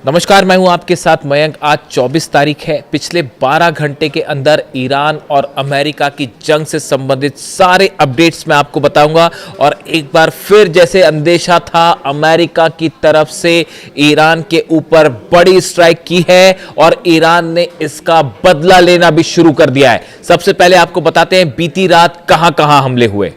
नमस्कार, मैं हूं आपके साथ मयंक। आज 24 तारीख है। पिछले 12 घंटे के अंदर ईरान और अमेरिका की जंग से संबंधित सारे अपडेट्स मैं आपको बताऊंगा। और एक बार फिर जैसे अंदेशा था, अमेरिका की तरफ से ईरान के ऊपर बड़ी स्ट्राइक की है और ईरान ने इसका बदला लेना भी शुरू कर दिया है। सबसे पहले आपको बताते हैं बीती रात कहां कहां हमले हुए।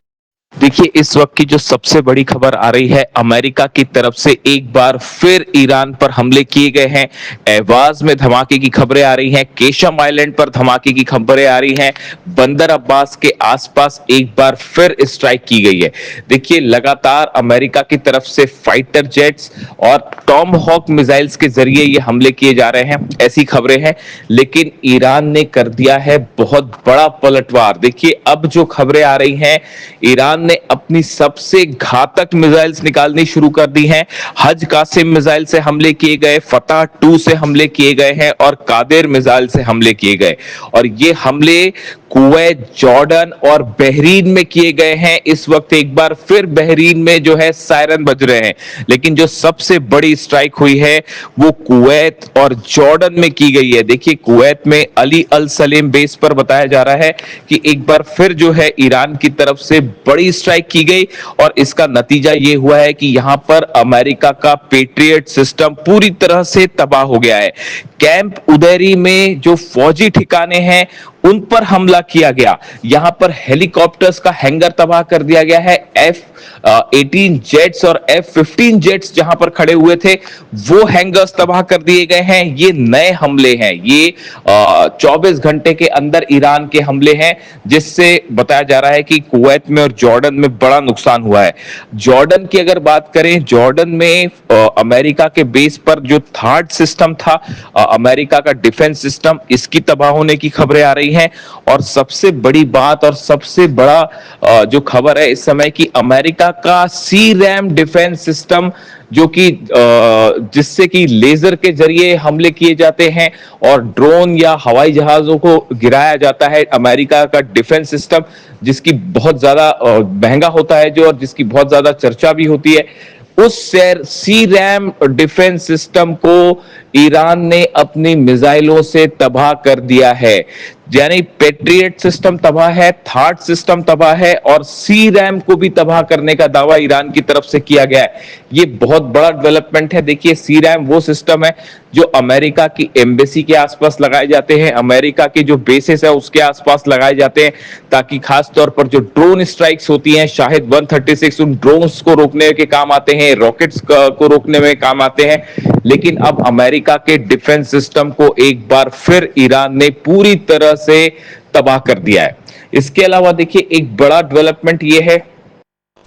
देखिए, इस वक्त की जो सबसे बड़ी खबर आ रही है, अमेरिका की तरफ से एक बार फिर ईरान पर हमले किए गए हैं। एवाज में धमाके की खबरें आ रही हैं, केशम आइलैंड पर धमाके की खबरें आ रही हैं, बंदर अब्बास के आसपास एक बार फिर स्ट्राइक की गई है। देखिए, लगातार अमेरिका की तरफ से फाइटर जेट्स और टॉम हॉक मिसाइल्स के जरिए ये हमले किए जा रहे हैं, ऐसी खबरें हैं। लेकिन ईरान ने कर दिया है बहुत बड़ा पलटवार। देखिए, अब जो खबरें आ रही हैं, ईरान ने अपनी सबसे घातक मिसाइल्स निकालनी शुरू कर दी हैं। हज कासिम मिसाइल से हमले किए गए, फतह 2 से हमले किए गए हैं और कादेर मिसाइल से हमले किए गए। और ये हमले कुवैत, जॉर्डन और बहरीन में किए गए हैं। इस वक्त एक बार फिर बहरीन में जो है सायरन बज रहे हैं। लेकिन जो सबसे बड़ी स्ट्राइक हुई है वो कुवैत और जॉर्डन में की गई है। देखिए, कुवैत में अली अल सलेम बेस पर बताया जा रहा है कि एक बार फिर जो है ईरान की तरफ से बड़ी स्ट्राइक की गई और इसका नतीजा ये हुआ है कि यहां पर अमेरिका का पेट्रियट सिस्टम पूरी तरह से तबाह हो गया है। कैंप उदैरी में जो फौजी ठिकाने हैं उन पर हमला किया गया। यहां पर हेलीकॉप्टर्स का हैंगर तबाह कर दिया गया है। F-18 जेट्स और F-15 जेट्स जहां पर खड़े हुए थे वो हैंगर्स तबाह कर दिए गए हैं। ये नए हमले हैं, ये 24 घंटे के अंदर ईरान के हमले हैं, जिससे बताया जा रहा है कि कुवैत में और जॉर्डन में बड़ा नुकसान हुआ है। जॉर्डन की अगर बात करें, जॉर्डन में अमेरिका के बेस पर जो थर्ड सिस्टम था, अमेरिका का डिफेंस सिस्टम, इसकी तबाह होने की खबरें आ रही हैं। और सबसे बड़ी बात और सबसे बड़ा जो खबर है इस समय की, अमेरिका का सी रैम डिफेंस सिस्टम, जो कि जिससे कि लेजर के जरिए हमले किए जाते हैं और ड्रोन या हवाई जहाजों को गिराया जाता है। अमेरिका का डिफेंस सिस्टम, जिसकी बहुत ज्यादा महंगा होता है जो, और जिसकी बहुत ज्यादा चर्चा भी होती है, उस सी रैम डिफेंस सिस्टम को ईरान ने अपनी मिसाइलों से तबाह कर दिया है। यानी पेट्रियट सिस्टम तबाह है, थर्ड सिस्टम तबाह है और सी रैम को भी तबाह करने का दावा ईरान की तरफ से किया गया है। ये बहुत बड़ा डेवलपमेंट है। देखिए, सी रैम वो सिस्टम है जो अमेरिका की एम्बेसी के आसपास लगाए जाते हैं, अमेरिका के जो बेसिस है उसके आसपास लगाए जाते हैं, ताकि खास तौर पर जो ड्रोन स्ट्राइक्स होती हैं, शाहिद 136, उन ड्रोन्स को रोकने के काम आते हैं, रॉकेट्स को रोकने में काम आते हैं। लेकिन अब अमेरिका के डिफेंस सिस्टम को एक बार फिर ईरान ने पूरी तरह से तबाह कर दिया है। इसके अलावा देखिए, एक बड़ा डेवलपमेंट यह है,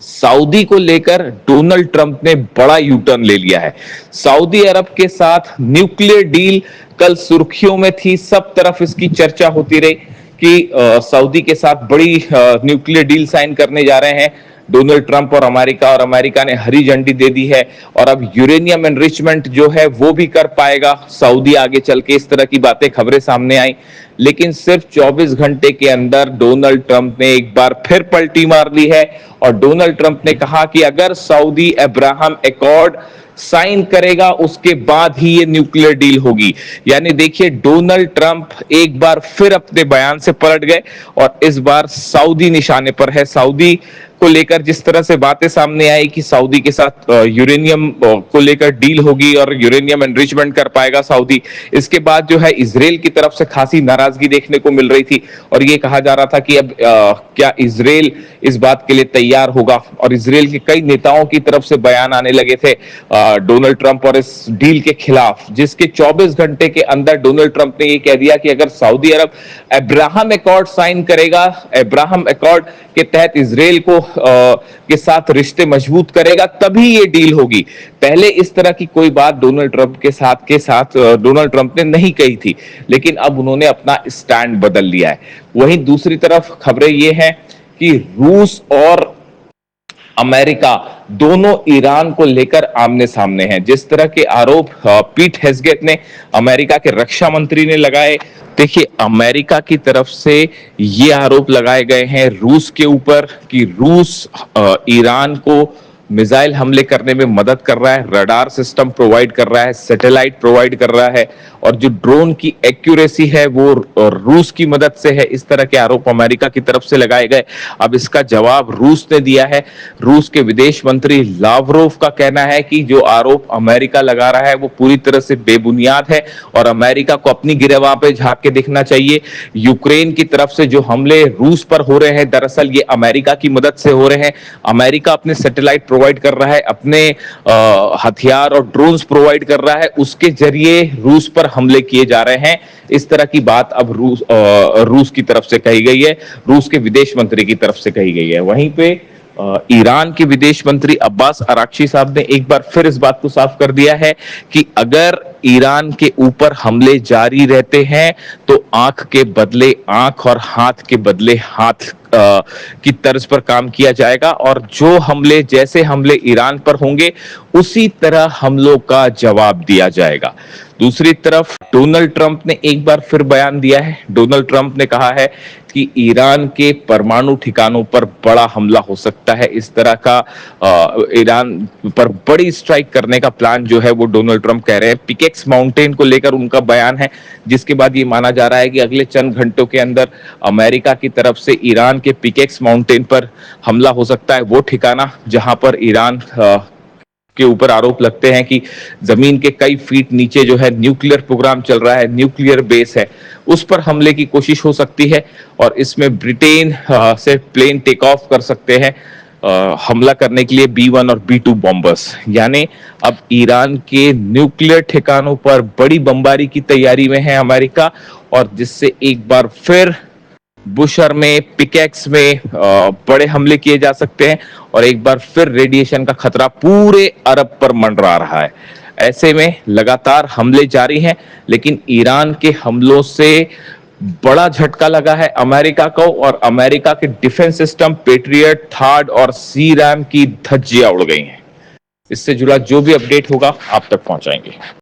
सऊदी को लेकर डोनाल्ड ट्रंप ने बड़ा यू टर्न ले लिया है। सऊदी अरब के साथ न्यूक्लियर डील कल सुर्खियों में थी, सब तरफ इसकी चर्चा होती रही कि सऊदी के साथ बड़ी न्यूक्लियर डील साइन करने जा रहे हैं डोनाल्ड ट्रंप और अमेरिका ने हरी झंडी दे दी है। और अब यूरेनियम एनरिचमेंट जो है वो भी कर पाएगा सऊदी आगे चल के, इस तरह की बातें, खबरें सामने आई। लेकिन सिर्फ 24 घंटे के अंदर डोनाल्ड ट्रंप ने एक बार फिर पलटी मार ली है और डोनाल्ड ट्रंप ने कहा कि अगर सऊदी अब्राहम एकॉर्ड साइन करेगा उसके बाद ही ये न्यूक्लियर डील होगी। यानी देखिए, डोनाल्ड ट्रंप एक बार फिर अपने बयान से पलट गए और इस बार सऊदी निशाने पर है। सऊदी को लेकर जिस तरह से बातें सामने आई कि सऊदी के साथ यूरेनियम को लेकर डील होगी और यूरेनियम एनरिचमेंट कर पाएगा सऊदी, इसके बाद जो है इजराइल की तरफ से खासी नाराजगी देखने को मिल रही थी और ये कहा जा रहा था कि अब क्या इजराइल इस बात के लिए तैयार होगा। और इजराइल के कई नेताओं की तरफ से बयान आने लगे थे डोनाल्ड ट्रंप और इस डील के खिलाफ, जिसके 24 घंटे के अंदर डोनाल्ड ट्रंप ने ये कह दिया कि अगर सऊदी अरब अब्राहम एकॉर्ड साइन करेगा, अब्राहम एकॉर्ड के तहत इजराइल को के साथ रिश्ते मजबूत करेगा, तभी ये डील होगी। पहले इस तरह की कोई बात डोनाल्ड ट्रंप के साथ डोनाल्ड ट्रंप ने नहीं कही थी, लेकिन अब उन्होंने अपना स्टैंड बदल लिया है। वहीं दूसरी तरफ खबरें ये हैं कि रूस और अमेरिका दोनों ईरान को लेकर आमने सामने हैं। जिस तरह के आरोप पीट हेग्सेट ने, अमेरिका के रक्षा मंत्री ने लगाए, देखिए, अमेरिका की तरफ से ये आरोप लगाए गए हैं रूस के ऊपर कि रूस ईरान को मिसाइल हमले करने में मदद कर रहा है, रडार सिस्टम प्रोवाइड कर रहा है, सैटेलाइट प्रोवाइड कर रहा है, और जो ड्रोन की एक्यूरेसी है वो रूस की मदद से है। इस तरह के आरोप अमेरिका की तरफ से लगाए गए। अब इसका जवाब रूस ने दिया है। रूस के विदेश मंत्री लावरोव का कहना है कि जो आरोप अमेरिका लगा रहा है वो पूरी तरह से बेबुनियाद है और अमेरिका को अपनी गिरबां पे झांक के देखना चाहिए। यूक्रेन की तरफ से जो हमले रूस पर हो रहे हैं, दरअसल ये अमेरिका की मदद से हो रहे हैं। अमेरिका अपने सैटेलाइट प्रोवाइड कर रहा है, अपने हथियार और ड्रोन्स प्रोवाइड कर रहा है, उसके जरिए रूस पर हमले किए जा रहे हैं। इस तरह की बात अब रूस की तरफ से कही गई है, रूस के विदेश मंत्री की तरफ से कही गई है। वहीं पे ईरान के विदेश मंत्री अब्बास अराक्ची साहब ने एक बार फिर इस बात को साफ कर दिया है कि अगर ईरान के ऊपर हमले जारी रहते हैं तो आंख के बदले आंख और हाथ के बदले हाथ की तर्ज पर काम किया जाएगा, और जो हमले, जैसे हमले ईरान पर होंगे उसी तरह हमलों का जवाब दिया जाएगा। दूसरी तरफ डोनाल्ड ट्रंप ने एक बार फिर बयान दिया है। डोनाल्ड ट्रंप ने कहा है कि ईरान के परमाणु ठिकानों पर बड़ा हमला हो सकता है। इस तरह का ईरान पर बड़ी स्ट्राइक करने का प्लान जो है वो डोनाल्ड ट्रंप कह रहे हैं। पिकेक्स माउंटेन को लेकर उनका बयान है, जिसके बाद ये माना जा रहा है कि अगले चंद घंटों के अंदर अमेरिका की तरफ से ईरान के पिकेक्स माउंटेन पर हमला हो सकता है। वो ठिकाना जहां पर ईरान के ऊपर आरोप लगते हैं कि जमीन के कई फीट नीचे जो है न्यूक्लियर प्रोग्राम चल रहा है, न्यूक्लियर बेस है, उस पर हमले की कोशिश हो सकती है। और इसमें ब्रिटेन से प्लेन टेक ऑफ कर सकते हैं हमला करने के लिए B-1 और B-2 बॉम्बर्स। यानी अब ईरान के न्यूक्लियर ठिकानों पर बड़ी बमबारी की तैयारी में है अमेरिका, और जिससे एक बार फिर बुशर में, पिकेक्स में बड़े हमले किए जा सकते हैं, और एक बार फिर रेडिएशन का खतरा पूरे अरब पर मंडरा रहा है। ऐसे में लगातार हमले जारी हैं, लेकिन ईरान के हमलों से बड़ा झटका लगा है अमेरिका को, और अमेरिका के डिफेंस सिस्टम पेट्रियट, थर्ड और सी-रैम की धज्जियां उड़ गई हैं। इससे जुड़ा जो भी अपडेट होगा आप तक पहुंचाएंगे।